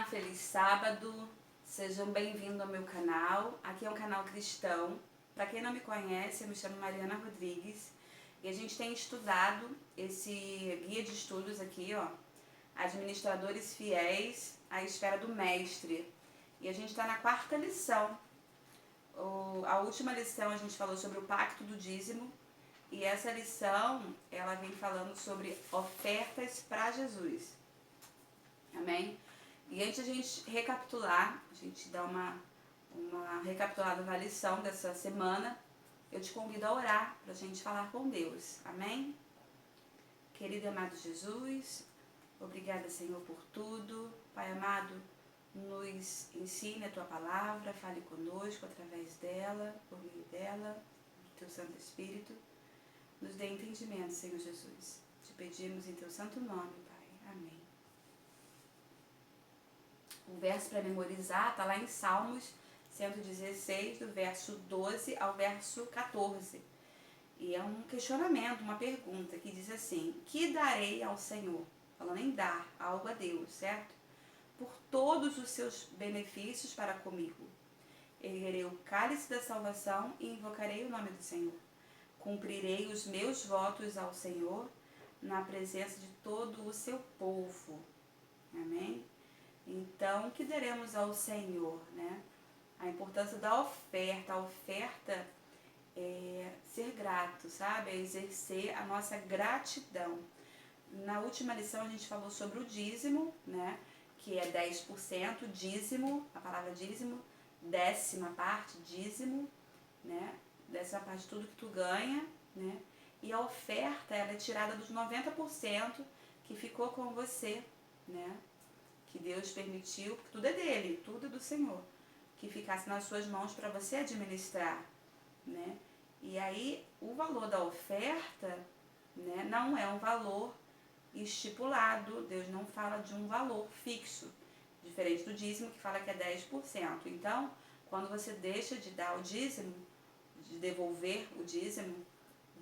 feliz sábado, sejam bem-vindos ao meu canal. Aqui é um canal cristão. Para quem não me conhece, eu me chamo Mariana Rodrigues e a gente tem estudado esse guia de estudos aqui, ó, Administradores Fiéis à Espera do Mestre. E a gente está na quarta lição. A última lição a gente falou sobre o pacto do dízimo e essa lição ela vem falando sobre ofertas para Jesus. Amém? E antes de a gente recapitular, a gente dá uma recapitulada na lição dessa semana, eu te convido a orar para a gente falar com Deus. Amém? Querido e amado Jesus, obrigada, Senhor, por tudo. Pai amado, nos ensine a Tua palavra, fale conosco através dela, por meio dela, do Teu Santo Espírito. Nos dê entendimento, Senhor Jesus. Te pedimos em Teu santo nome, Pai. Amém. O verso para memorizar está lá em Salmos 116, do verso 12 ao verso 14. E é um questionamento, uma pergunta que diz assim: que darei ao Senhor? Falando em dar algo a Deus, certo? Por todos os seus benefícios para comigo. Erguerei o cálice da salvação e invocarei o nome do Senhor. Cumprirei os meus votos ao Senhor na presença de todo o seu povo. Amém? Então, o que daremos ao Senhor, né? A importância da oferta. A oferta é ser grato, sabe? É exercer a nossa gratidão. Na última lição a gente falou sobre o dízimo, né? Que é 10%, dízimo, a palavra dízimo, décima parte, dízimo, né? Décima parte de tudo que tu ganha, né? E a oferta, ela é tirada dos 90% que ficou com você, né? Que Deus permitiu, porque tudo é dele, tudo é do Senhor, que ficasse nas suas mãos para você administrar, né? E aí o valor da oferta, né, não é um valor estipulado, Deus não fala de um valor fixo, diferente do dízimo que fala que é 10%. Então, quando você deixa de dar o dízimo, de devolver o dízimo,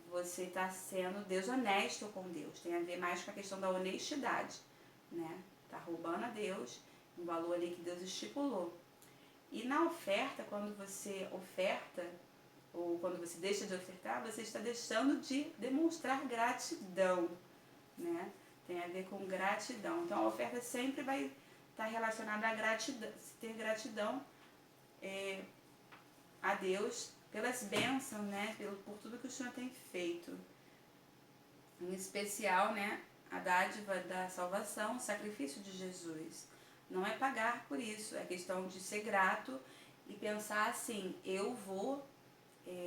você está sendo desonesto com Deus, tem a ver mais com a questão da honestidade, né? Está roubando a Deus, um valor ali que Deus estipulou. E na oferta, quando você oferta, ou quando você deixa de ofertar, você está deixando de demonstrar gratidão, né? Tem a ver com gratidão. Então a oferta sempre vai estar relacionada a gratidão, ter gratidão a Deus pelas bênçãos, né? Por tudo que o Senhor tem feito. Em especial, né? A dádiva da salvação, o sacrifício de Jesus. Não é pagar por isso, é questão de ser grato e pensar assim: eu vou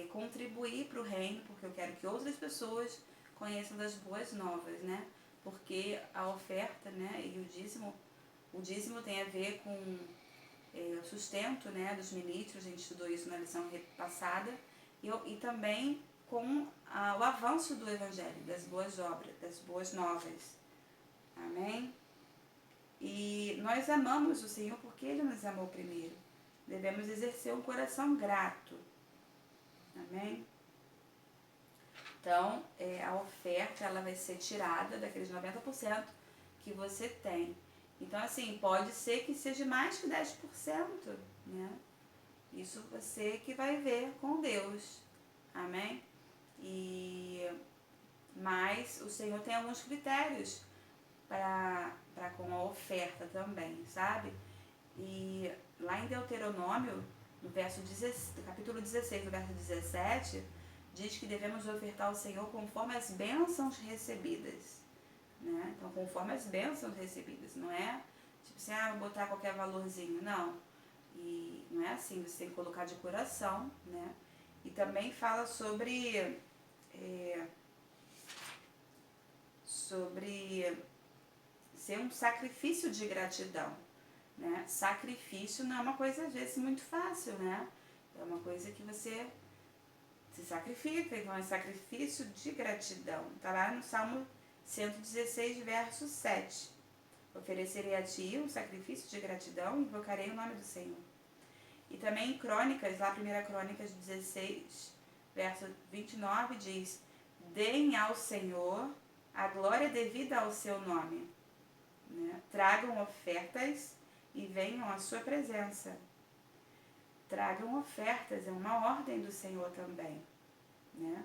contribuir para o reino, porque eu quero que outras pessoas conheçam das boas novas, né? Porque a oferta, né, e o dízimo tem a ver com o sustento, né, dos ministros, a gente estudou isso na lição passada, e também com o avanço do Evangelho, das boas obras, das boas novas. Amém? E nós amamos o Senhor porque Ele nos amou primeiro. Devemos exercer um coração grato. Amém? Então, a oferta ela vai ser tirada daqueles 90% que você tem. Então, assim, pode ser que seja mais que 10%, né? Isso você que vai ver com Deus. Amém? Mas o Senhor tem alguns critérios para com a oferta também, sabe? E lá em Deuteronômio, no capítulo 16, no verso 17, diz que devemos ofertar ao Senhor conforme as bênçãos recebidas, né? Então, conforme as bênçãos recebidas, não é tipo assim, vou botar qualquer valorzinho, não. E não é assim, você tem que colocar de coração, né? E também fala sobre ser um sacrifício de gratidão, né? Sacrifício não é uma coisa, às vezes, muito fácil, né? É uma coisa que você se sacrifica, então é sacrifício de gratidão. Está lá no Salmo 116, verso 7. Oferecerei a ti um sacrifício de gratidão e invocarei o nome do Senhor. E também em Crônicas, lá 1 Crônicas 16, verso 29, diz: deem ao Senhor a glória devida ao seu nome, né? Tragam ofertas e venham à sua presença. Tragam ofertas, é uma ordem do Senhor também, né?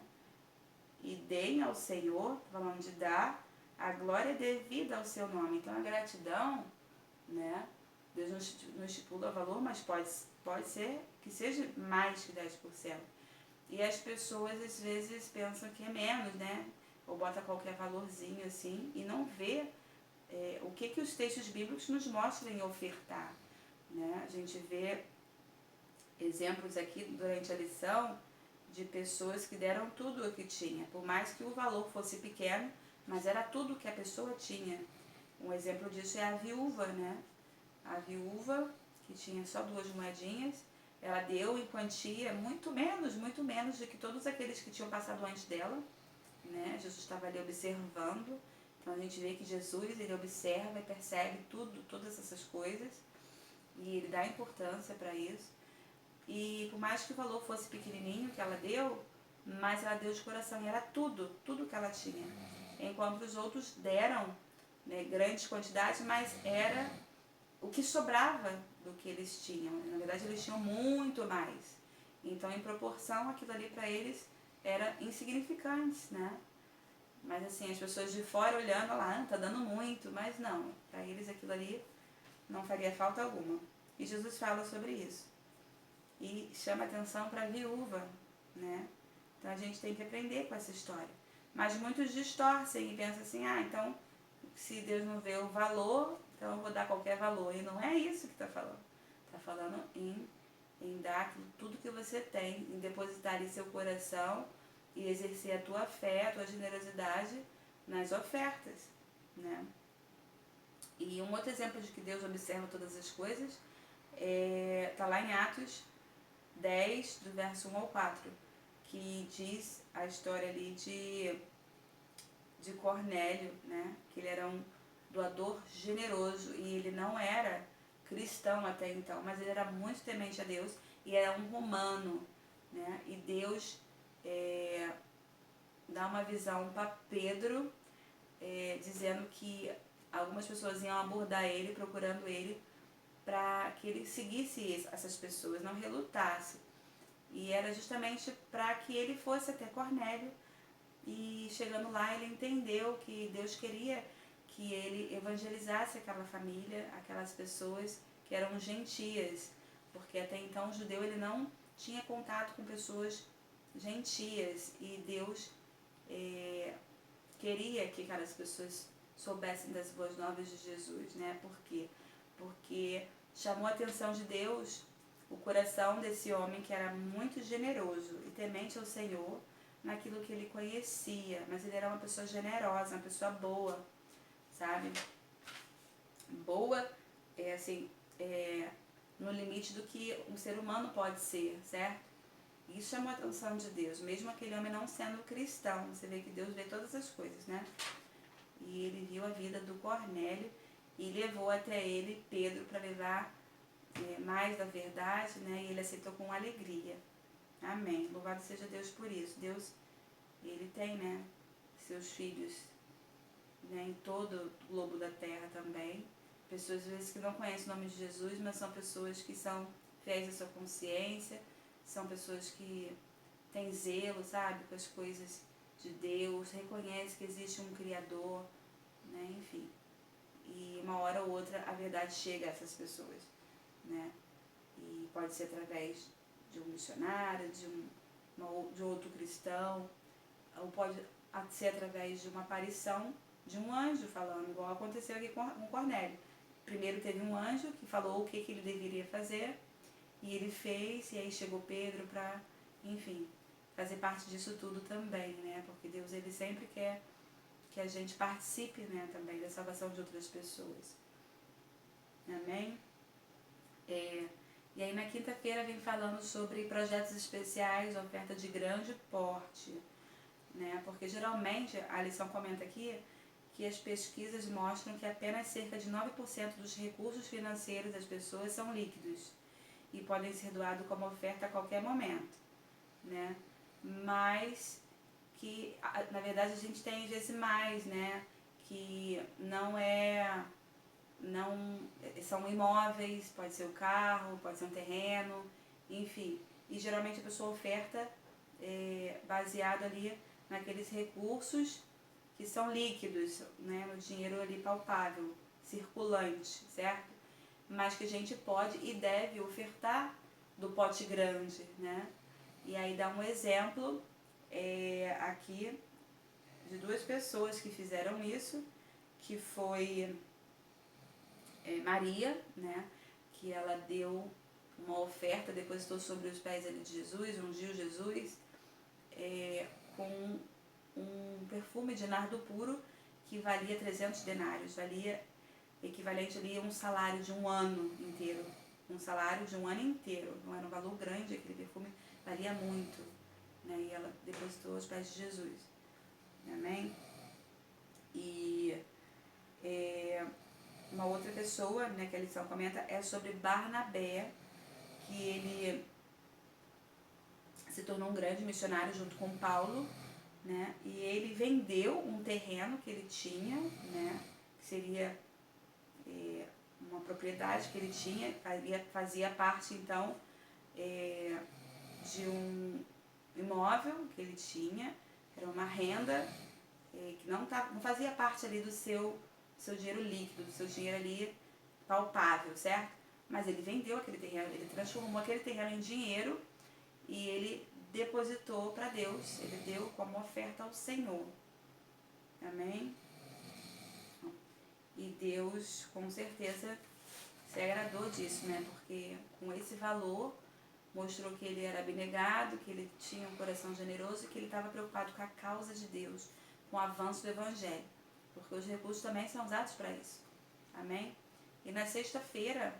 E deem ao Senhor, falando de dar, a glória devida ao seu nome. Então a gratidão, né? Deus não estipula o valor, mas pode ser que seja mais que 10%. E as pessoas às vezes pensam que é menos, né? Ou bota qualquer valorzinho assim e não vê o que os textos bíblicos nos mostram em ofertar, né? A gente vê exemplos aqui durante a lição de pessoas que deram tudo o que tinha, por mais que o valor fosse pequeno, mas era tudo que a pessoa tinha. Um exemplo disso é a viúva, né? A viúva, que tinha só 2 moedinhas, ela deu em quantia muito menos do que todos aqueles que tinham passado antes dela, né? Jesus estava ali observando. Então a gente vê que Jesus, ele observa e percebe todas essas coisas, e ele dá importância para isso. E por mais que o valor fosse pequenininho que ela deu, mas ela deu de coração, e era tudo que ela tinha. Enquanto os outros deram, né, grandes quantidades, mas era o que sobrava do que eles tinham. Na verdade, eles tinham muito mais. Então, em proporção, aquilo ali para eles era insignificante, né? Mas assim, as pessoas de fora olhando lá, tá dando muito, mas não, para eles aquilo ali não faria falta alguma. E Jesus fala sobre isso. E chama atenção para a viúva, né? Então a gente tem que aprender com essa história. Mas muitos distorcem e pensam assim, então se Deus não vê o valor, então eu vou dar qualquer valor. E não é isso que está falando. Está falando em dar tudo que você tem, em depositar em seu coração e exercer a tua fé, a tua generosidade nas ofertas, né? E um outro exemplo de que Deus observa todas as coisas está lá em Atos 10, do verso 1 ao 4, que diz a história ali de Cornélio, né? Que ele era um doador generoso e ele não era cristão até então, mas ele era muito temente a Deus e era um romano, né? E Deus dá uma visão para Pedro, dizendo que algumas pessoas iam abordar ele, procurando ele, para que ele seguisse essas pessoas, não relutasse. E era justamente para que ele fosse até Cornélio, e chegando lá ele entendeu que Deus queria que ele evangelizasse aquela família, aquelas pessoas que eram gentias, porque até então o judeu ele não tinha contato com pessoas gentias, e Deus queria que aquelas pessoas soubessem das boas novas de Jesus, né? Por quê? Porque chamou a atenção de Deus o coração desse homem que era muito generoso e temente ao Senhor naquilo que ele conhecia, mas ele era uma pessoa generosa, uma pessoa boa, sabe? Boa, no limite do que um ser humano pode ser, certo? Isso chamou a atenção de Deus, mesmo aquele homem não sendo cristão. Você vê que Deus vê todas as coisas, né? E ele viu a vida do Cornélio e levou até ele Pedro para levar mais da verdade, né? E ele aceitou com alegria. Amém. Louvado seja Deus por isso. Deus, ele tem, né, seus filhos, né, em todo o globo da terra também. Pessoas às vezes que não conhecem o nome de Jesus, mas são pessoas que são fiéis à sua consciência, são pessoas que têm zelo, sabe, com as coisas de Deus, reconhecem que existe um Criador, né, enfim. E uma hora ou outra a verdade chega a essas pessoas, né? E pode ser através de um missionário, de outro cristão, ou pode ser através de uma aparição de um anjo falando, igual aconteceu aqui com Cornélio. Primeiro teve um anjo que falou o que ele deveria fazer, e ele fez, e aí chegou Pedro para, enfim, fazer parte disso tudo também, né? Porque Deus, ele sempre quer que a gente participe, né, também da salvação de outras pessoas. Amém? E aí na quinta-feira vem falando sobre projetos especiais, oferta de grande porte, né? Porque geralmente a lição comenta aqui que as pesquisas mostram que apenas cerca de 9% dos recursos financeiros das pessoas são líquidos e podem ser doados como oferta a qualquer momento, né? Mas que, na verdade, a gente tem às vezes mais, né? Que não é não são imóveis, pode ser o carro, pode ser um terreno, enfim. E geralmente a pessoa oferta baseado ali naqueles recursos que são líquidos, né, no dinheiro ali palpável, circulante, certo? Mas que a gente pode e deve ofertar do pote grande, né? E aí dá um exemplo aqui de duas pessoas que fizeram isso, que foi Maria, né? Que ela deu uma oferta, depositou sobre os pés ali de Jesus, ungiu Jesus com um perfume de nardo puro que valia 300 denários, valia equivalente ali a um salário de um ano inteiro. Um salário de um ano inteiro, não era um valor grande, aquele perfume valia muito, né? E ela depositou aos pés de Jesus. Amém? E uma outra pessoa, né, que a lição comenta, é sobre Barnabé, que ele se tornou um grande missionário junto com Paulo, né? E ele vendeu um terreno que ele tinha, né? Que seria uma propriedade que ele tinha, fazia parte então de um imóvel que ele tinha, era uma renda que não fazia parte ali do seu dinheiro líquido, do seu dinheiro ali palpável, certo? Mas ele vendeu aquele terreno, ele transformou aquele terreno em dinheiro e ele depositou para Deus, ele deu como oferta ao Senhor. Amém? E Deus, com certeza, se agradou disso, né? Porque com esse valor mostrou que ele era abnegado, que ele tinha um coração generoso e que ele estava preocupado com a causa de Deus, com o avanço do Evangelho. Porque os recursos também são usados para isso. Amém? E na sexta-feira,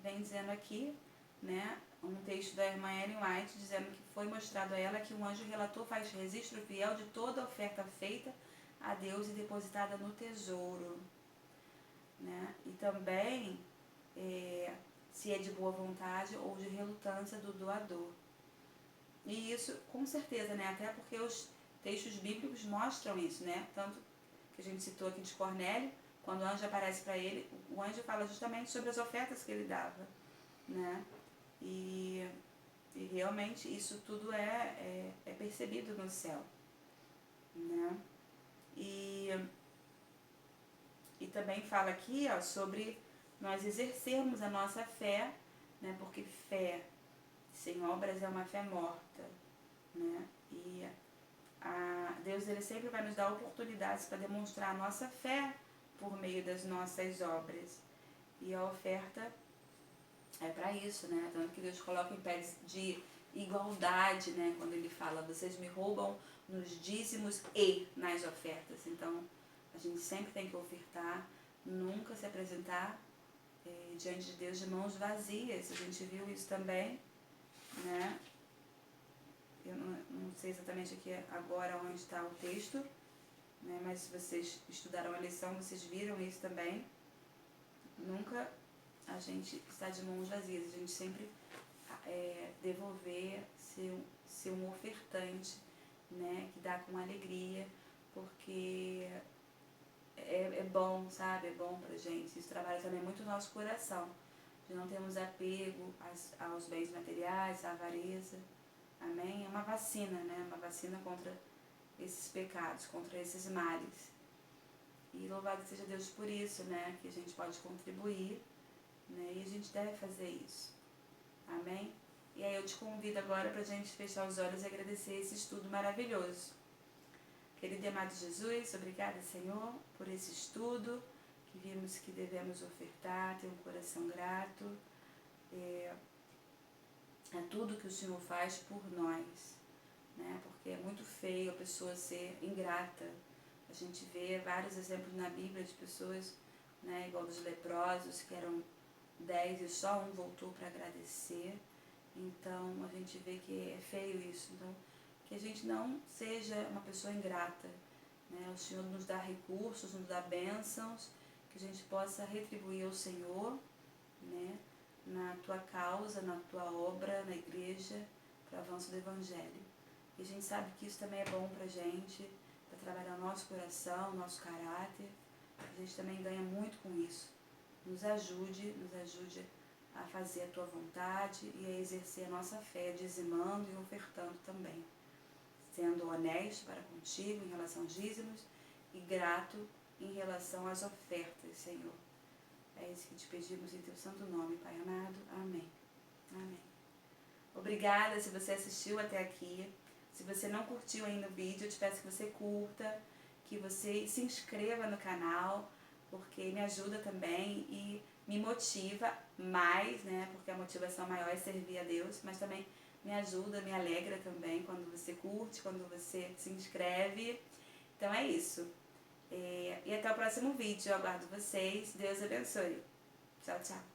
vem dizendo aqui, né, um texto da irmã Ellen White, dizendo que foi mostrado a ela que um anjo relator faz registro fiel de toda a oferta feita a Deus e depositada no tesouro. Né? E também se é de boa vontade ou de relutância do doador. E isso, com certeza, né? Até porque os textos bíblicos mostram isso, né? Tanto que a gente citou aqui de Cornélio, quando o anjo aparece para ele, o anjo fala justamente sobre as ofertas que ele dava, né? E realmente isso tudo é percebido no céu, né? E também fala aqui, ó, sobre nós exercermos a nossa fé, né? Porque fé sem obras é uma fé morta, né? E Deus, ele sempre vai nos dar oportunidades para demonstrar a nossa fé por meio das nossas obras. E a oferta é para isso, né? Tanto que Deus coloca em pé de igualdade, né? Quando ele fala, vocês me roubam nos dízimos e nas ofertas. Então, a gente sempre tem que ofertar, nunca se apresentar diante de Deus de mãos vazias. A gente viu isso também, né? Eu não sei exatamente aqui agora onde está o texto, né? Mas se vocês estudaram a lição, vocês viram isso também. Nunca a gente está de mãos vazias, a gente sempre devolver, ser um ofertante, né? Que dá com alegria, porque é bom, sabe? É bom pra gente. Isso trabalha também muito o nosso coração, de não termos apego aos bens materiais, à avareza. Amém? É uma vacina, né? Uma vacina contra esses pecados, contra esses males. E louvado seja Deus por isso, né? Que a gente pode contribuir, né? E a gente deve fazer isso. Amém? E aí eu te convido agora para a gente fechar os olhos e agradecer esse estudo maravilhoso. Querido e amado Jesus, obrigada, Senhor, por esse estudo, que vimos que devemos ofertar, ter um coração grato a tudo que o Senhor faz por nós, né? Porque é muito feio a pessoa ser ingrata. A gente vê vários exemplos na Bíblia de pessoas, né, igual dos leprosos, que eram 10 e só um voltou para agradecer. Então a gente vê que é feio isso. Então, que a gente não seja uma pessoa ingrata, né? O Senhor nos dá recursos, nos dá bênçãos, que a gente possa retribuir ao Senhor, né? Na tua causa, na tua obra, na igreja, para o avanço do Evangelho. E a gente sabe que isso também é bom para a gente, para trabalhar o nosso coração, o nosso caráter. A gente também ganha muito com isso, nos ajude a fazer a tua vontade e a exercer a nossa fé, dizimando e ofertando também, sendo honesto para contigo em relação aos dízimos e grato em relação às ofertas, Senhor. É isso que te pedimos em teu santo nome, Pai amado. Amém. Amém. Obrigada se você assistiu até aqui. Se você não curtiu ainda o vídeo, eu te peço que você curta, que você se inscreva no canal, porque me ajuda também e me motiva mais, né? Porque a motivação maior é servir a Deus, mas também me ajuda, me alegra também quando você curte, quando você se inscreve. Então é isso. E até o próximo vídeo. Eu aguardo vocês. Deus abençoe. Tchau, tchau.